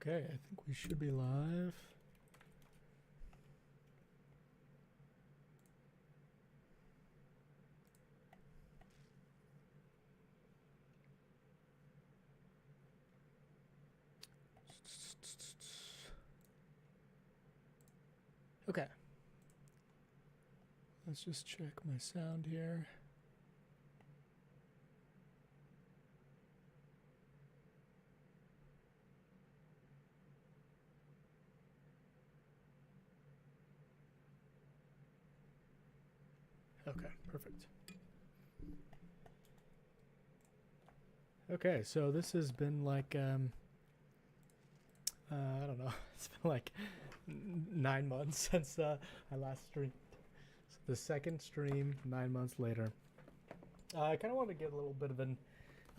Okay, I think we should be live. Okay. Let's just check my sound here. Okay, perfect. Okay, so this has been like, I don't know, it's been like 9 months since I last streamed. So the second stream, 9 months later. I kind of want to get a little bit of an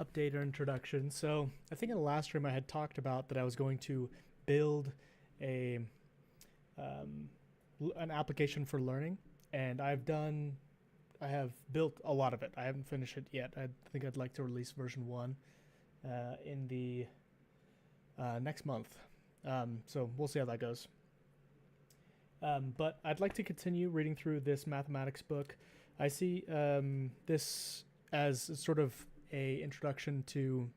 update or introduction. So I think in the last stream I had talked about that I was going to build a an application for learning, and I have built a lot of it. I haven't finished it yet. I think I'd like to release version 1 in the next month. So we'll see how that goes. But I'd like to continue reading through this mathematics book. I see this as sort of a introduction to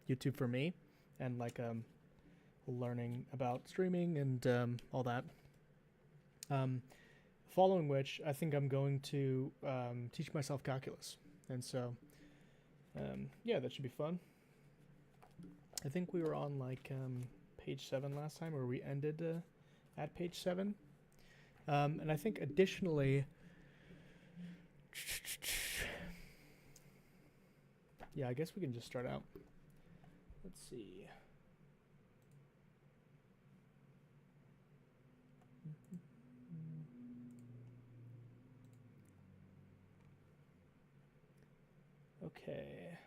YouTube for me, and like learning about streaming and all that. Following which, I think I'm going to teach myself calculus. And so, yeah, that should be fun. I think we were on like page 7 last time, or we ended at page 7. And I think additionally, yeah, I guess we can just start out. Let's see. Okay.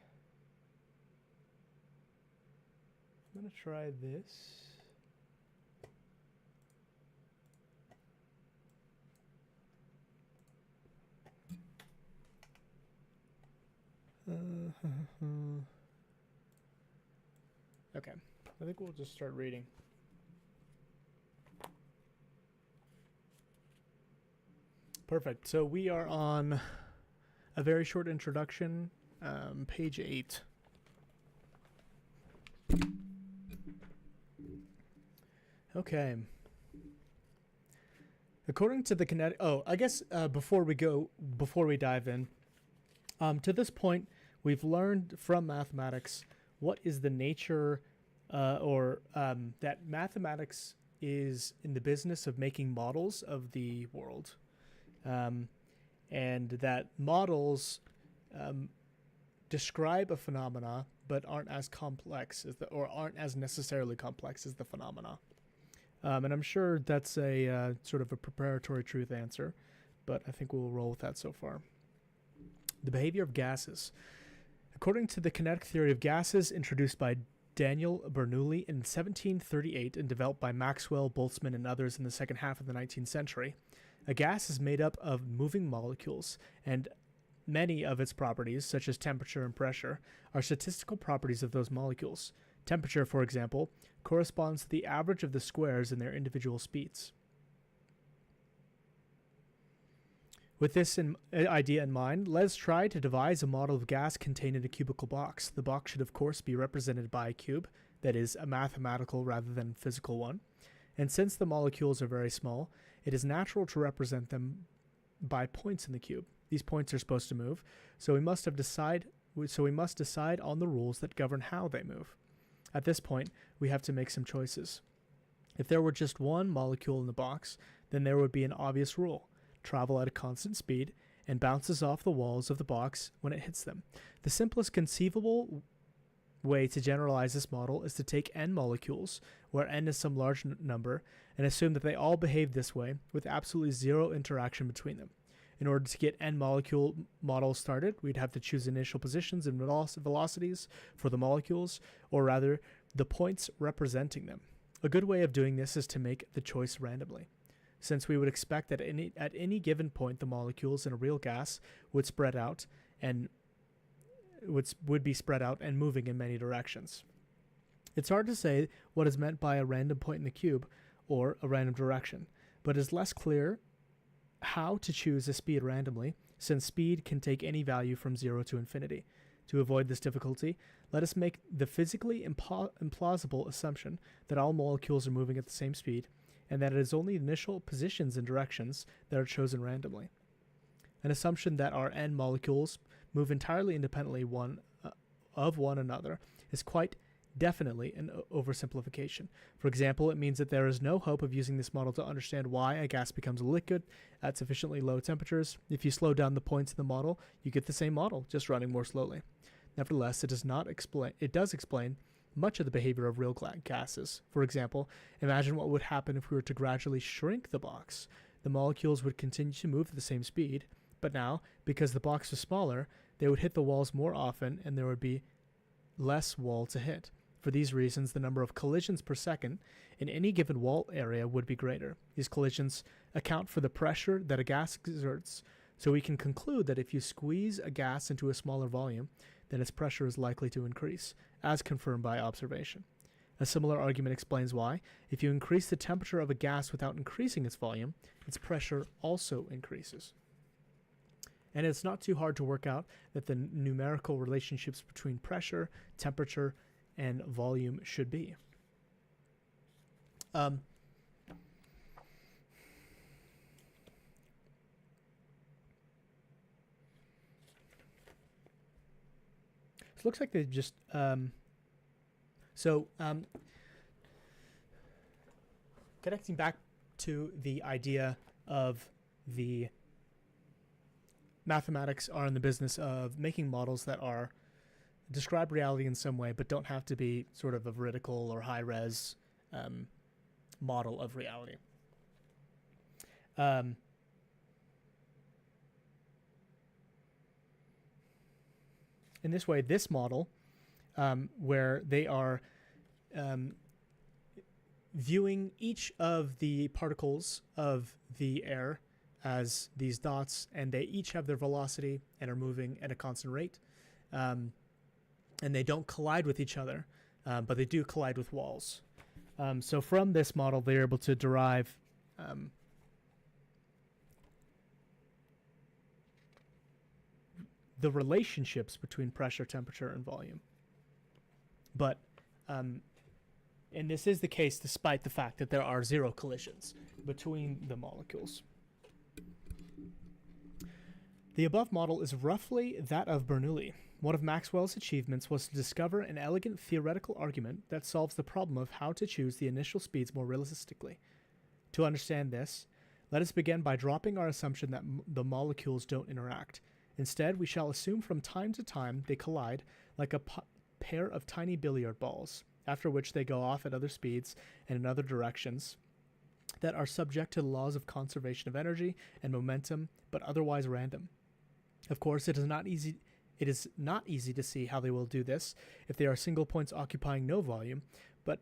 I'm going to try this. Okay, I think we'll just start reading. Perfect. So we are on a very short introduction, page 8. Okay. According to the kinetic... Oh, I guess before we dive in, to this point, we've learned from mathematics what is the nature that mathematics is in the business of making models of the world. And that models describe a phenomena but aren't as complex or aren't as necessarily complex as the phenomena. And I'm sure that's a sort of a preparatory truth answer, but I think we'll roll with that so far. The behavior of gases. According to the kinetic theory of gases introduced by Daniel Bernoulli in 1738 and developed by Maxwell, Boltzmann, and others in the second half of the 19th century, a gas is made up of moving molecules, and many of its properties, such as temperature and pressure, are statistical properties of those molecules. Temperature, for example, corresponds to the average of the squares in their individual speeds. With this idea in mind, let's try to devise a model of gas contained in a cubical box. The box should, of course, be represented by a cube, that is, a mathematical rather than physical one. And since the molecules are very small, it is natural to represent them by points in the cube. These points are supposed to move, so we must decide on the rules that govern how they move. At this point, we have to make some choices. If there were just one molecule in the box, then there would be an obvious rule: travel at a constant speed and bounces off the walls of the box when it hits them. The simplest conceivable way to generalize this model is to take n molecules, where n is some large number, and assume that they all behave this way with absolutely zero interaction between them. In order to get n molecule models started, we'd have to choose initial positions and velocities for the molecules, or rather, the points representing them. A good way of doing this is to make the choice randomly, since we would expect that at any given point the molecules in a real gas would spread out and would be spread out and moving in many directions. It's hard to say what is meant by a random point in the cube or a random direction, but it is less clear how to choose a speed randomly, since speed can take any value from 0 to infinity. To avoid this difficulty, let us make the physically implausible assumption that all molecules are moving at the same speed, and that it is only initial positions and directions that are chosen randomly. An assumption that our n molecules move entirely independently of one another is quite definitely an oversimplification. For example, it means that there is no hope of using this model to understand why a gas becomes a liquid at sufficiently low temperatures. If you slow down the points in the model, you get the same model, just running more slowly. Nevertheless, it does explain much of the behavior of real gases. For example, imagine what would happen if we were to gradually shrink the box. The molecules would continue to move at the same speed, but now, because the box was smaller, they would hit the walls more often and there would be less wall to hit. For these reasons, the number of collisions per second in any given wall area would be greater. These collisions account for the pressure that a gas exerts, so we can conclude that if you squeeze a gas into a smaller volume, then its pressure is likely to increase, as confirmed by observation. A similar argument explains why, if you increase the temperature of a gas without increasing its volume, its pressure also increases. And it's not too hard to work out that the numerical relationships between pressure, temperature, and volume should be. So it looks like they just connecting back to the idea of the mathematics are in the business of making models that are describe reality in some way, but don't have to be sort of a vertical or high-res model of reality. In this way, this model, where they are viewing each of the particles of the air as these dots, and they each have their velocity and are moving at a constant rate. And they don't collide with each other, but they do collide with walls. So from this model, they're able to derive the relationships between pressure, temperature, and volume. But, and this is the case despite the fact that there are 0 collisions between the molecules. The above model is roughly that of Bernoulli. One of Maxwell's achievements was to discover an elegant theoretical argument that solves the problem of how to choose the initial speeds more realistically. To understand this, let us begin by dropping our assumption that the molecules don't interact. Instead, we shall assume from time to time they collide like a pair of tiny billiard balls, after which they go off at other speeds and in other directions that are subject to the laws of conservation of energy and momentum, but otherwise random. Of course, it is not easy to see how they will do this if they are single points occupying no volume, but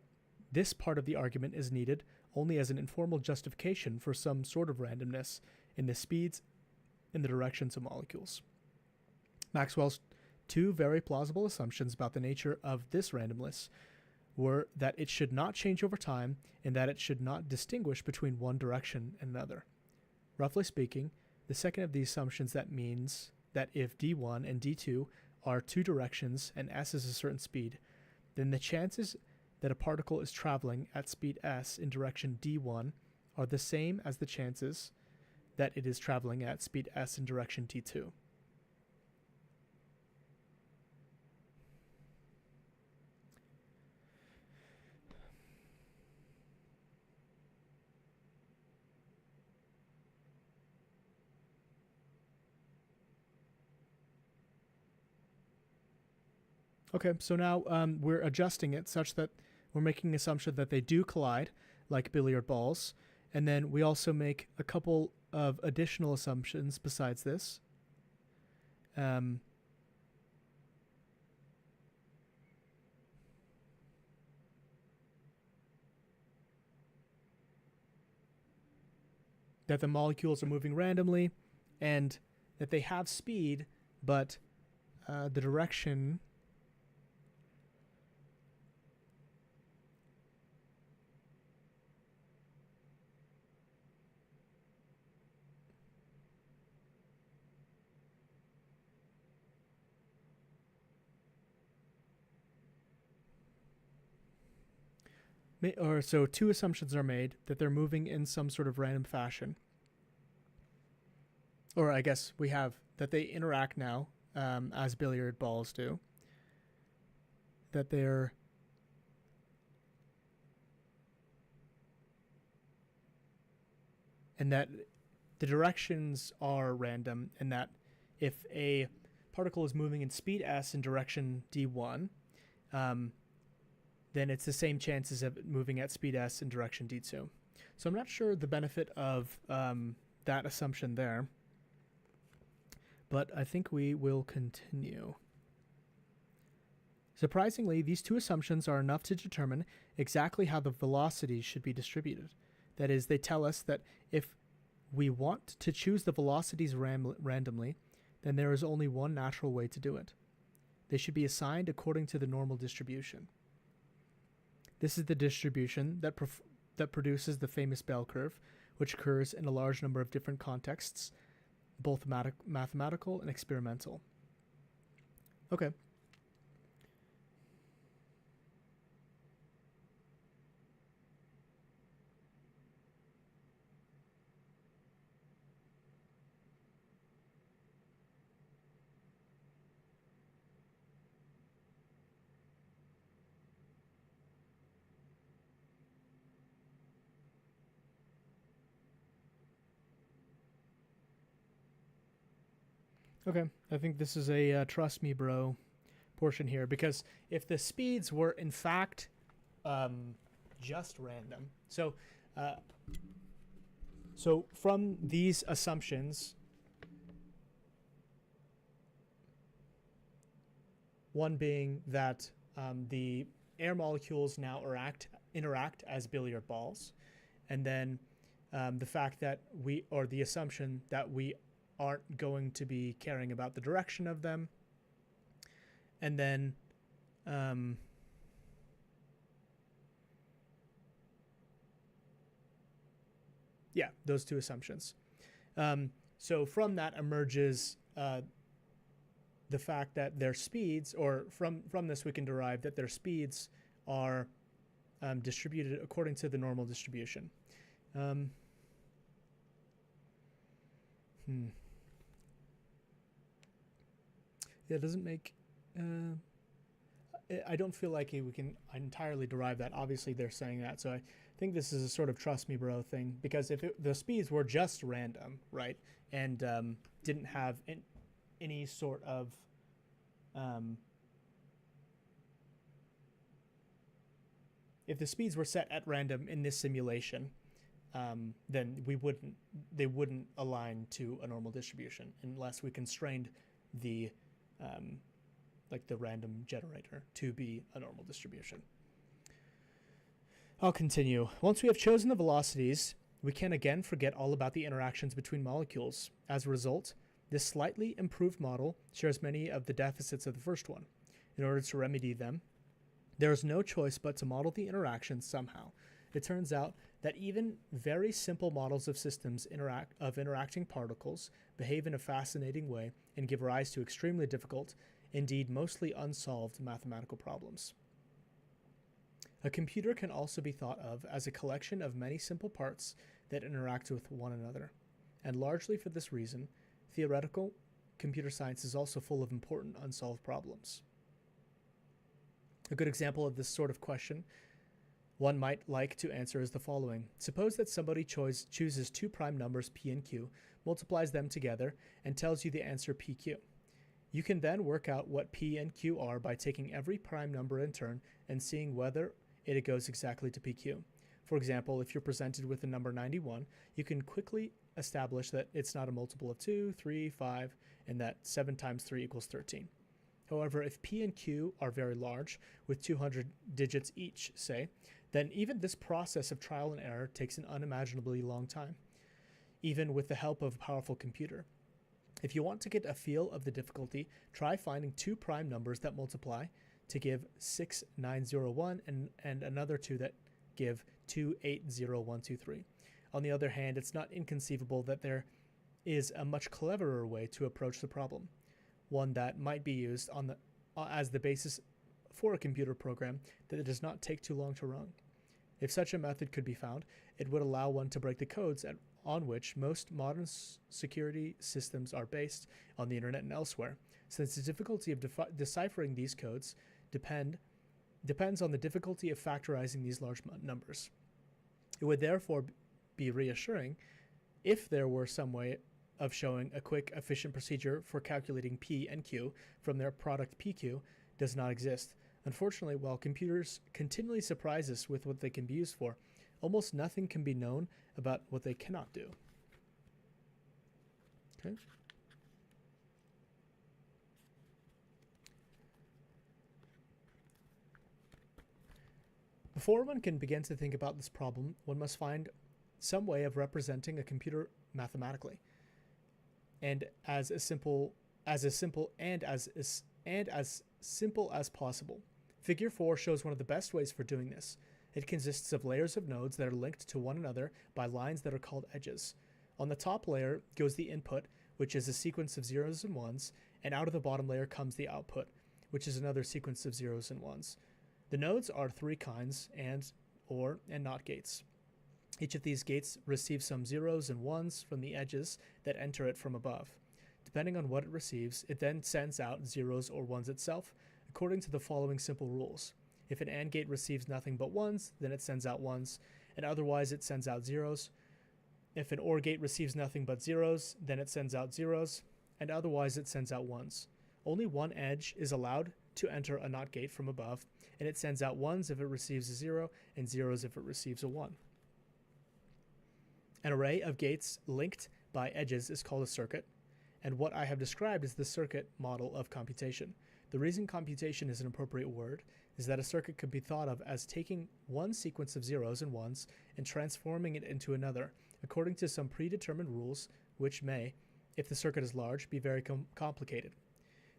this part of the argument is needed only as an informal justification for some sort of randomness in the speeds and the directions of molecules. Maxwell's 2 very plausible assumptions about the nature of this randomness were that it should not change over time and that it should not distinguish between one direction and another. Roughly speaking, the second of these assumptions that means that if d1 and d2 are 2 directions and s is a certain speed, then the chances that a particle is traveling at speed s in direction d1 are the same as the chances that it is traveling at speed s in direction d2. Okay, so now we're adjusting it such that we're making an assumption that they do collide like billiard balls, and then we also make a couple of additional assumptions besides this. That the molecules are moving randomly, and that they have speed, but the direction or so two assumptions are made that they're moving in some sort of random fashion. Or I guess we have that they interact now as billiard balls do. That they're and that the directions are random, and that if a particle is moving in speed s in direction d1, then it's the same chances of it moving at speed s in direction d2. So I'm not sure the benefit of that assumption there, but I think we will continue. Surprisingly, these two assumptions are enough to determine exactly how the velocities should be distributed. That is, they tell us that if we want to choose the velocities randomly, then there is only one natural way to do it. They should be assigned according to the normal distribution. This is the distribution that produces the famous bell curve, which occurs in a large number of different contexts, both mathematical and experimental. Okay. Okay, I think this is a trust me bro portion here, because if the speeds were in fact just random, so from these assumptions, one being that the air molecules now interact as billiard balls, and then the fact that the assumption that we aren't going to be caring about the direction of them, and then those two assumptions. So from that emerges the fact that their speeds, or from this we can derive that their speeds are distributed according to the normal distribution. Yeah, it doesn't make... I don't feel like we can entirely derive that. Obviously, they're saying that, so I think this is a sort of trust me bro thing, because if the speeds were just random, right, and didn't have any sort of if the speeds were set at random in this simulation, then they wouldn't align to a normal distribution unless we constrained the the random generator to be a normal distribution. I'll continue. Once we have chosen the velocities, we can again forget all about the interactions between molecules. As a result, this slightly improved model shares many of the deficits of the first one. In order to remedy them, there is no choice but to model the interactions somehow. It turns out that even very simple models of systems interacting particles behave in a fascinating way and give rise to extremely difficult, indeed mostly unsolved, mathematical problems. A computer can also be thought of as a collection of many simple parts that interact with one another, and largely for this reason, theoretical computer science is also full of important unsolved problems. A good example of this sort of question one might like to answer is the following. Suppose that somebody chooses two prime numbers p and q, multiplies them together, and tells you the answer pq. You can then work out what p and q are by taking every prime number in turn and seeing whether it goes exactly to pq. For example, if you're presented with the number 91, you can quickly establish that it's not a multiple of 2, 3, 5, and that 7 times 3 equals 13. However, if p and q are very large, with 200 digits each, say, then even this process of trial and error takes an unimaginably long time, even with the help of a powerful computer. If you want to get a feel of the difficulty, try finding two prime numbers that multiply to give 6901 and another two that give 280123. On the other hand, it's not inconceivable that there is a much cleverer way to approach the problem, one that might be used as the basis for a computer program that it does not take too long to run. If such a method could be found, it would allow one to break the codes on which most modern security systems are based on the internet and elsewhere, since the difficulty of deciphering these codes depends on the difficulty of factorizing these large numbers. It would therefore be reassuring if there were some way of showing a quick, efficient procedure for calculating P and Q from their product PQ does not exist. Unfortunately, while computers continually surprise us with what they can be used for, almost nothing can be known about what they cannot do. Okay. Before one can begin to think about this problem, one must find some way of representing a computer mathematically, and as simple as possible. Figure 4 shows one of the best ways for doing this. It consists of layers of nodes that are linked to one another by lines that are called edges. On the top layer goes the input, which is a sequence of zeros and ones, and out of the bottom layer comes the output, which is another sequence of zeros and ones. The nodes are three kinds, and, or, and not gates. Each of these gates receives some zeros and ones from the edges that enter it from above. Depending on what it receives, it then sends out zeros or ones itself, according to the following simple rules. If an AND gate receives nothing but ones, then it sends out ones, and otherwise it sends out zeros. If an OR gate receives nothing but zeros, then it sends out zeros, and otherwise it sends out ones. Only one edge is allowed to enter a NOT gate from above, and it sends out ones if it receives a zero, and zeros if it receives a one. An array of gates linked by edges is called a circuit, and what I have described is the circuit model of computation. The reason computation is an appropriate word is that a circuit could be thought of as taking one sequence of zeros and ones and transforming it into another, according to some predetermined rules, which may, if the circuit is large, be very complicated.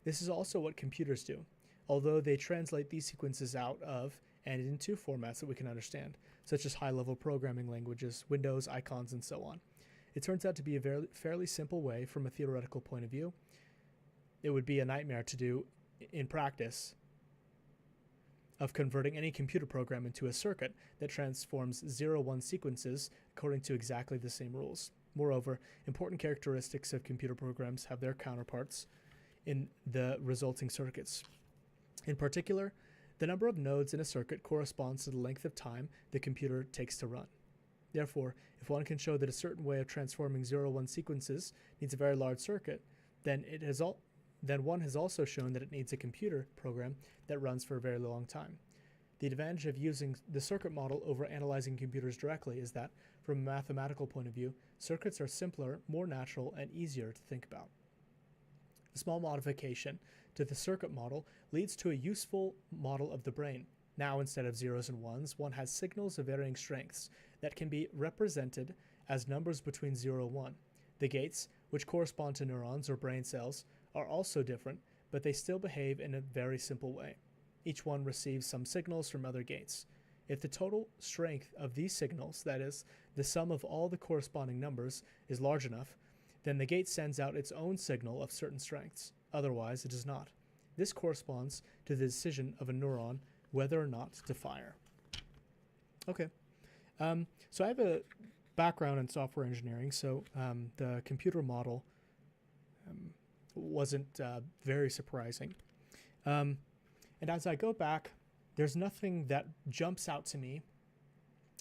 This is also what computers do, although they translate these sequences out of and into formats that we can understand, such as high-level programming languages, windows, icons, and so on. It turns out to be a fairly simple way from a theoretical point of view. It would be a nightmare to do in practice of converting any computer program into a circuit that transforms 0-1 sequences according to exactly the same rules. Moreover, important characteristics of computer programs have their counterparts in the resulting circuits. In particular, the number of nodes in a circuit corresponds to the length of time the computer takes to run. Therefore, if one can show that a certain way of transforming 0-1 sequences needs a very large circuit, then one has also shown that it needs a computer program that runs for a very long time. The advantage of using the circuit model over analyzing computers directly is that, from a mathematical point of view, circuits are simpler, more natural, and easier to think about. A small modification to the circuit model leads to a useful model of the brain. Now, instead of zeros and ones, one has signals of varying strengths that can be represented as numbers between 0 and 1. The gates, which correspond to neurons or brain cells, are also different, but they still behave in a very simple way. Each one receives some signals from other gates. If the total strength of these signals, that is, the sum of all the corresponding numbers, is large enough, then the gate sends out its own signal of certain strengths. Otherwise, it does not. This corresponds to the decision of a neuron whether or not to fire. Okay, so I have a background in software engineering, so the computer model wasn't very surprising. And as I go back, there's nothing that jumps out to me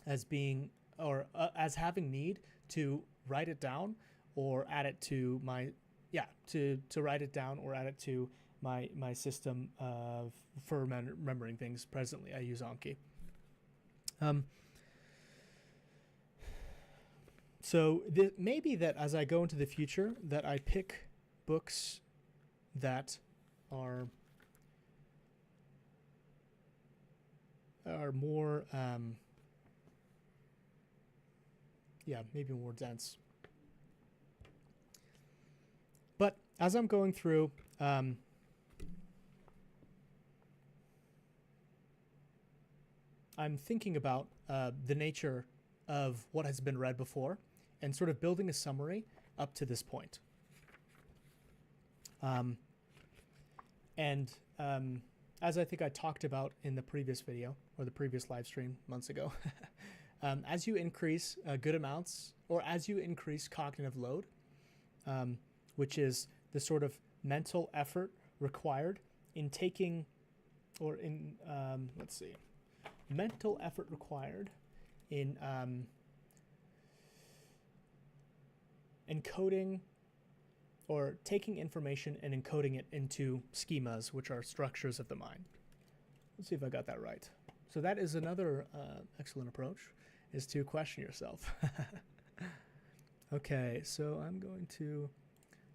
as being, or as having need to write it down or add it to my, to write it down or add it to my system for remembering things. Presently, I use Anki. So maybe that as I go into the future, that I pick books that are more, maybe more dense. But as I'm going through, I'm thinking about the nature of what has been read before and sort of building a summary up to this point. as I think I talked about in the previous video or the previous live stream months ago, as you increase good amounts, or as you increase cognitive load, which is the sort of mental effort required in taking, or in, let's see, mental effort required in encoding or taking information and encoding it into schemas, which are structures of the mind. Let's see if I got that right. So that is another excellent approach, is to question yourself. Okay, so I'm going to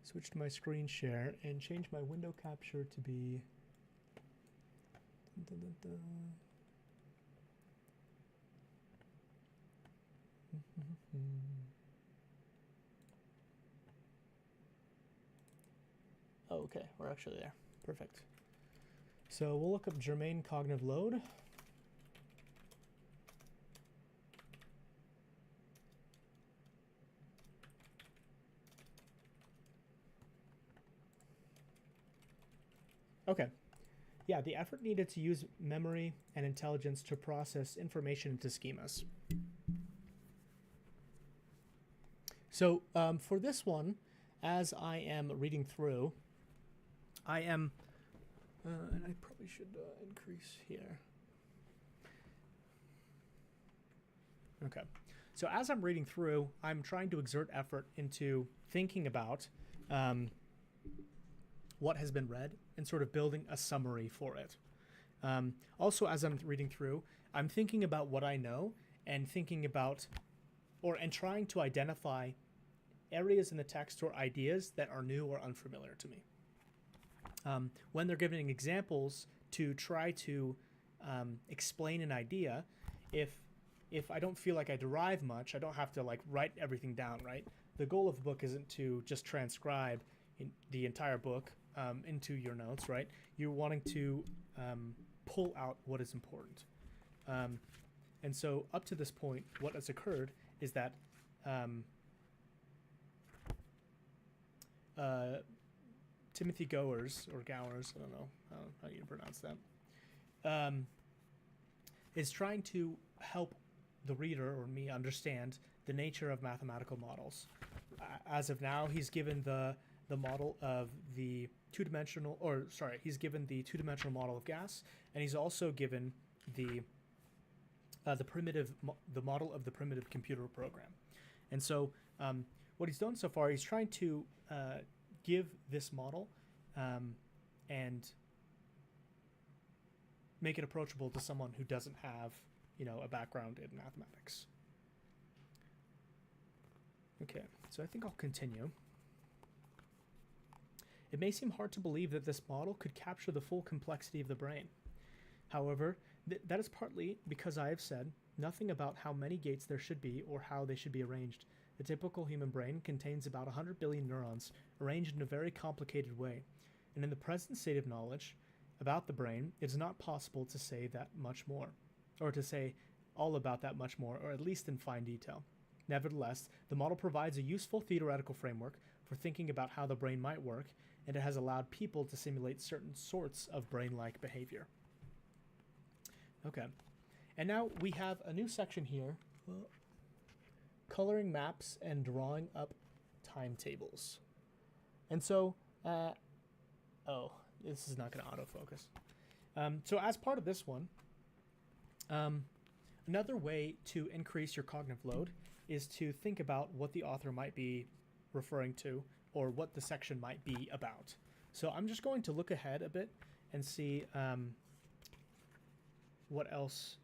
switch to my screen share and change my window capture to be oh, okay, we're actually there. Perfect. So we'll look up germane cognitive load. Okay. Yeah, the effort needed to use memory and intelligence to process information into schemas. So for this one, as I am reading through, I am, and I probably should increase here. Okay. So as I'm reading through, I'm trying to exert effort into thinking about what has been read and sort of building a summary for it. Also, as I'm reading through, I'm thinking about what I know and thinking about, and trying to identify areas in the text or ideas that are new or unfamiliar to me. When they're giving examples to try to explain an idea, if I don't feel like I derive much, I don't have to like write everything down, right? The goal of the book isn't to just transcribe the entire book into your notes, right? You're wanting to pull out what is important. And so up to this point, what has occurred is that Timothy Gowers, or Gowers, I don't know how you pronounce that, is trying to help the reader or me understand the nature of mathematical models. As of now, he's given the model of the he's given the two-dimensional model of gas, and he's also given the model of the primitive computer program. And so what he's done so far, he's trying to give this model and make it approachable to someone who doesn't have, a background in mathematics. Okay, so I think I'll continue. It may seem hard to believe that this model could capture the full complexity of the brain. However, that is partly because I have said nothing about how many gates there should be or how they should be arranged. The typical human brain contains about 100 billion neurons arranged in a very complicated way, and in the present state of knowledge about the brain, it is not possible to say that much more, or to say all about that much more, or at least in fine detail. Nevertheless, the model provides a useful theoretical framework for thinking about how the brain might work, and it has allowed people to simulate certain sorts of brain-like behavior. Okay, and now we have a new section here, coloring maps and drawing up timetables. And so, oh, this is not going to autofocus. So as part of this one, another way to increase your cognitive load is to think about what the author might be referring to or what the section might be about. So I'm just going to look ahead a bit and see what else.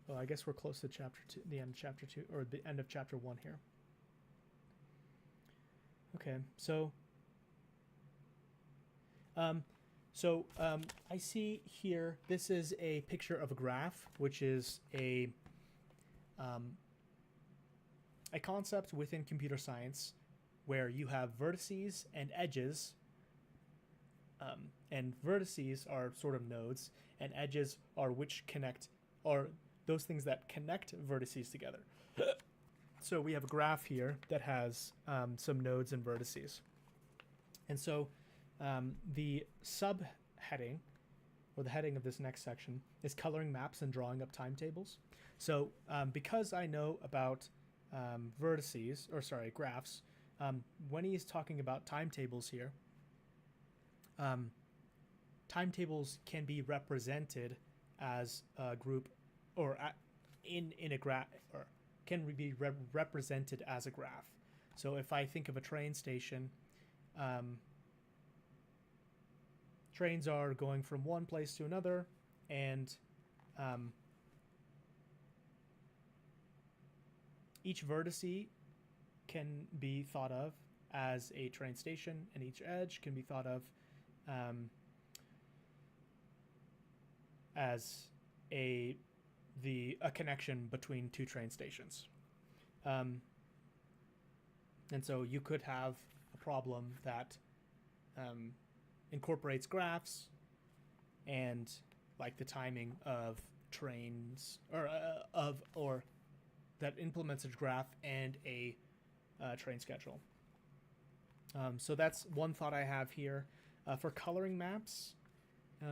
Well, I guess we're close to chapter 2, the end of chapter 2, or the end of chapter 1 here. Okay, so I see here, this is a picture of a graph, which is a concept within computer science where you have vertices and edges, and vertices are sort of nodes, and edges are which connect, or those things that connect vertices together. So we have a graph here that has some nodes and vertices. And so the subheading or the heading of this next section, is coloring maps and drawing up timetables. So because I know about graphs, when he's talking about timetables here, timetables can be represented as a group, or in a graph, or can be represented as a graph. So if I think of a train station, trains are going from one place to another, and each vertice can be thought of as a train station, and each edge can be thought of as a connection between two train stations. And so you could have a problem that incorporates graphs and like the timing of trains, or that implements a graph and a train schedule. So that's one thought I have here. For coloring maps, I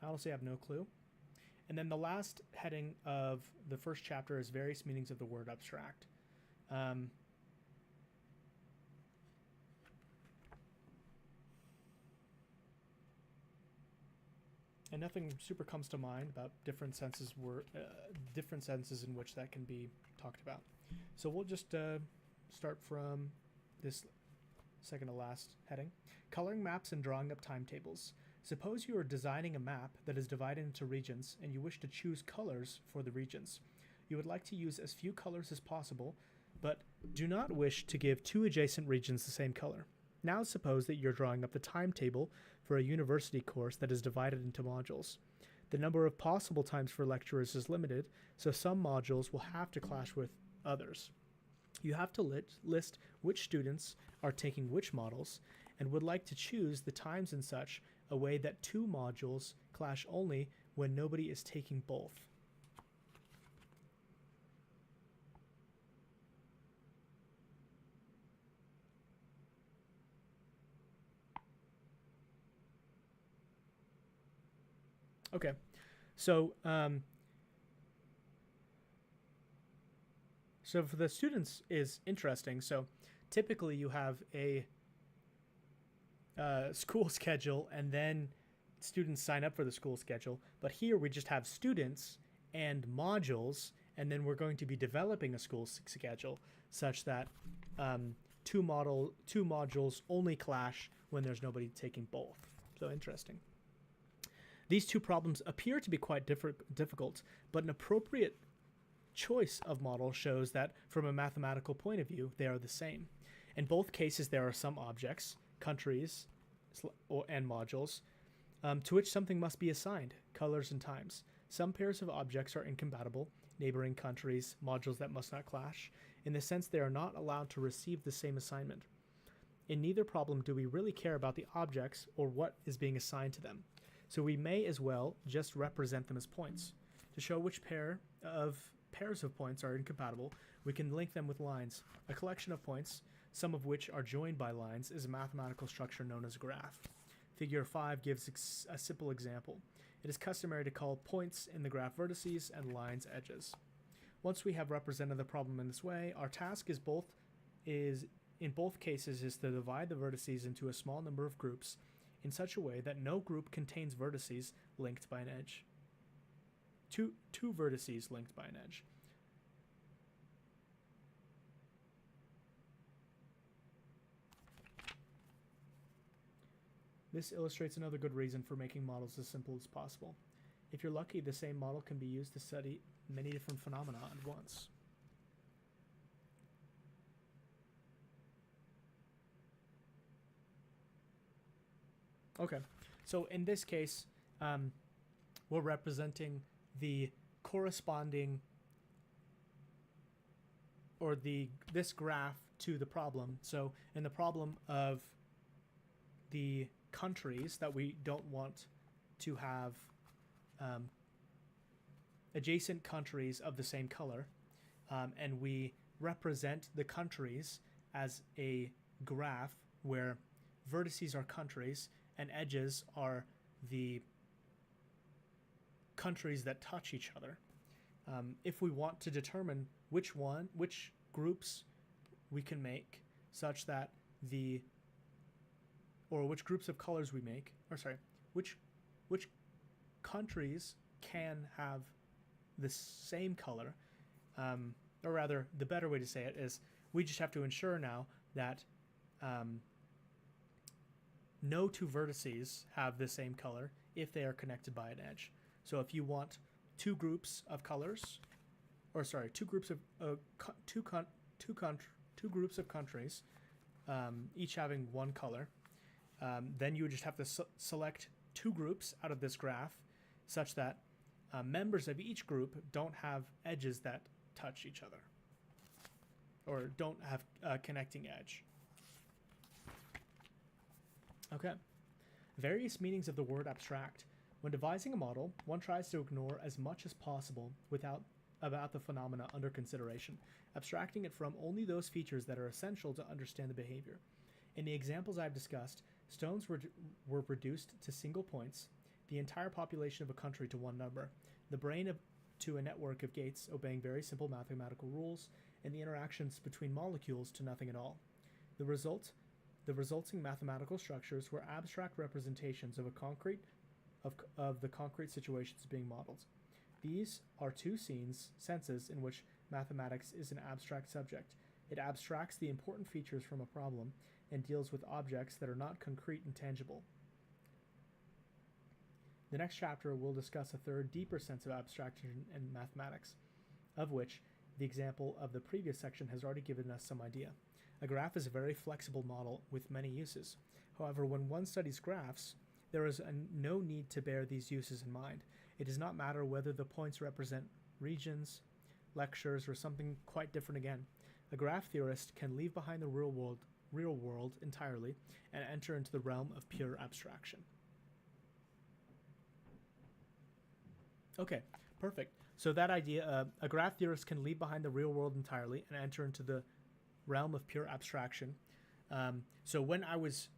honestly have no clue. And then the last heading of the first chapter is various meanings of the word abstract. And nothing super comes to mind about different senses in which that can be talked about. So we'll just start from this second to last heading. Coloring maps and drawing up timetables. Suppose you are designing a map that is divided into regions and you wish to choose colors for the regions. You would like to use as few colors as possible, but do not wish to give two adjacent regions the same color. Now suppose that you're drawing up the timetable for a university course that is divided into modules. The number of possible times for lecturers is limited, so some modules will have to clash with others. You have to list which students are taking which models and would like to choose the times in such a way that two modules clash only when nobody is taking both. Okay, so so for the students is interesting. So typically you have a school schedule and then students sign up for the school schedule. But here we just have students and modules, and then we're going to be developing a school schedule such that two modules only clash when there's nobody taking both. So interesting. These two problems appear to be quite difficult, but an appropriate choice of model shows that from a mathematical point of view, they are the same. In both cases, there are some objects, countries, and modules, to which something must be assigned, colors and times. Some pairs of objects are incompatible, neighboring countries, modules that must not clash, in the sense they are not allowed to receive the same assignment. In neither problem do we really care about the objects or what is being assigned to them. So we may as well just represent them as points. To show which pairs of points are incompatible, we can link them with lines. A collection of points, some of which are joined by lines, is a mathematical structure known as a graph. Figure 5 gives a simple example. It is customary to call points in the graph vertices and lines edges. Once we have represented the problem in this way, our task in both cases is to divide the vertices into a small number of groups in such a way that no group contains vertices linked by an edge. Two vertices linked by an edge. This illustrates another good reason for making models as simple as possible. If you're lucky, the same model can be used to study many different phenomena at once. Okay, so in this case, we're representing the corresponding, or this graph to the problem. So in the problem of the countries that we don't want to have adjacent countries of the same color, and we represent the countries as a graph where vertices are countries and edges are the countries that touch each other. If we want to determine which groups we can make such that which groups of colors we make, which countries can have the same color, or rather, the better way to say it is we just have to ensure now that no two vertices have the same color if they are connected by an edge. So if you want two groups of colors, two groups of countries, each having one color, then you would just have to select two groups out of this graph such that members of each group don't have edges that touch each other or don't have a connecting edge. Okay. Various meanings of the word abstract. When devising a model, one tries to ignore as much as possible about the phenomena under consideration, abstracting it from only those features that are essential to understand the behavior. In the examples I've discussed, stones were reduced to single points, the entire population of a country to one number, the brain to a network of gates obeying very simple mathematical rules, and the interactions between molecules to nothing at all. The resulting mathematical structures were abstract representations of the concrete situations being modeled. These are two senses in which mathematics is an abstract subject. It abstracts the important features from a problem and deals with objects that are not concrete and tangible. The next chapter will discuss a third, deeper sense of abstraction in mathematics, of which the example of the previous section has already given us some idea. A graph is a very flexible model with many uses. However, when one studies graphs, there is no need to bear these uses in mind. It does not matter whether the points represent regions, lectures, or something quite different again. A graph theorist can leave behind the real world entirely and enter into the realm of pure abstraction. Okay, perfect. So that idea, a graph theorist can leave behind the real world entirely and enter into the realm of pure abstraction. So when I was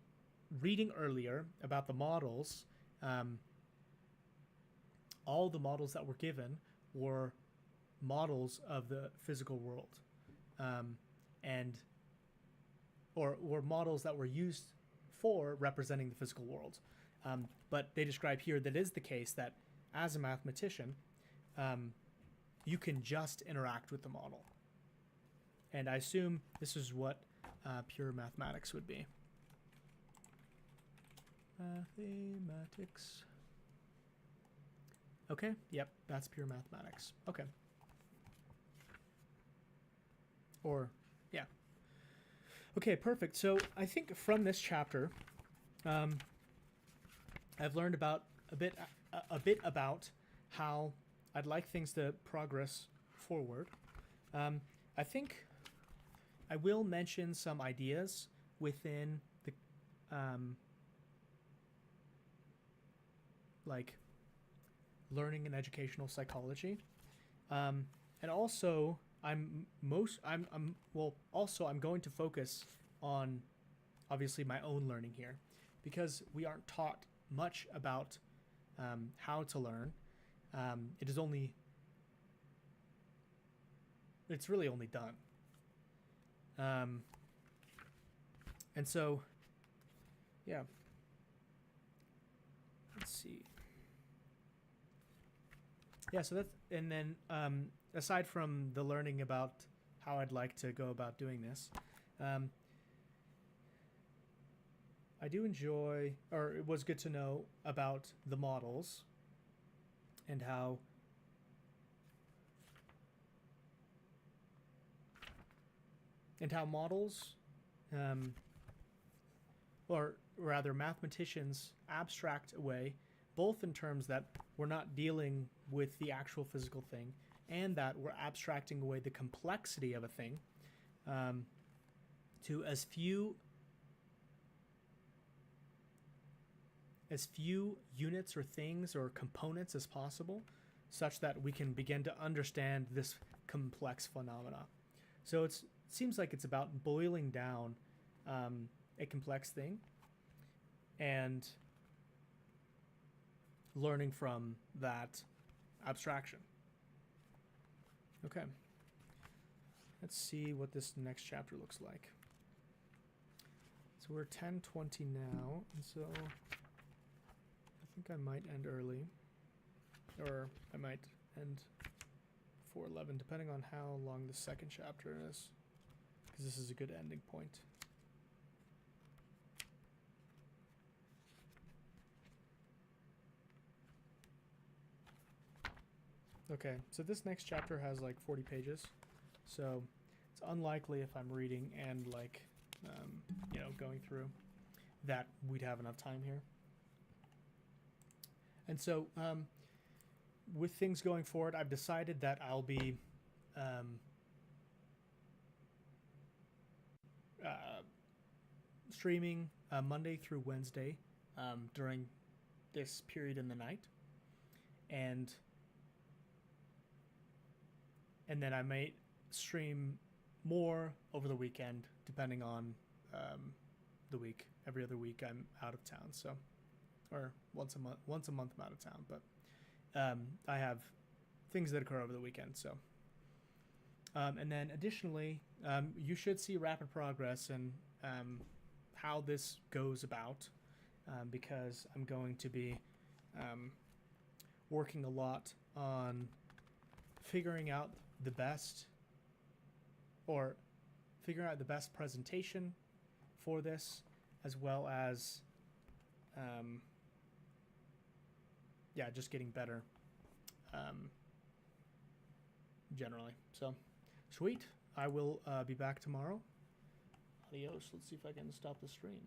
reading earlier about the models, all the models that were given were models of the physical world, or models that were used for representing the physical world. But they describe here that it is the case that as a mathematician, you can just interact with the model. And I assume this is what pure mathematics would be. Mathematics. Okay, yep, that's pure mathematics. Okay. Or, yeah. Okay, perfect. So I think from this chapter, I've learned about a bit about how I'd like things to progress forward. I think I will mention some ideas within the like learning and educational psychology, and also I'm going to focus on obviously my own learning here, because we aren't taught much about how to learn. It's really only done. And so, yeah. Let's see. Yeah, so that's, and then aside from the learning about how I'd like to go about doing this, I do enjoy, or it was good to know about the models and how models, or rather mathematicians, abstract away, both in terms that we're not dealing with the actual physical thing and that we're abstracting away the complexity of a thing to as few units or things or components as possible, such that we can begin to understand this complex phenomena. So it seems like it's about boiling down a complex thing and learning from that abstraction. Okay. Let's see what this next chapter looks like. So we're 10:20 now, and so I think I might end early, or I might end 4:11, depending on how long the second chapter is, because this is a good ending point. Okay, so this next chapter has like 40 pages, so it's unlikely if I'm reading and like, you know, going through that we'd have enough time here. And so with things going forward, I've decided that I'll be streaming Monday through Wednesday during this period in the night, and then I might stream more over the weekend, depending on the week. Every other week I'm out of town, so, or once a month I'm out of town, but I have things that occur over the weekend, so. And then additionally, you should see rapid progress in how this goes about, because I'm going to be working a lot on figuring out the best presentation for this, as well as just getting better generally. So sweet. I will be back tomorrow. Adios. Let's see if I can stop the stream.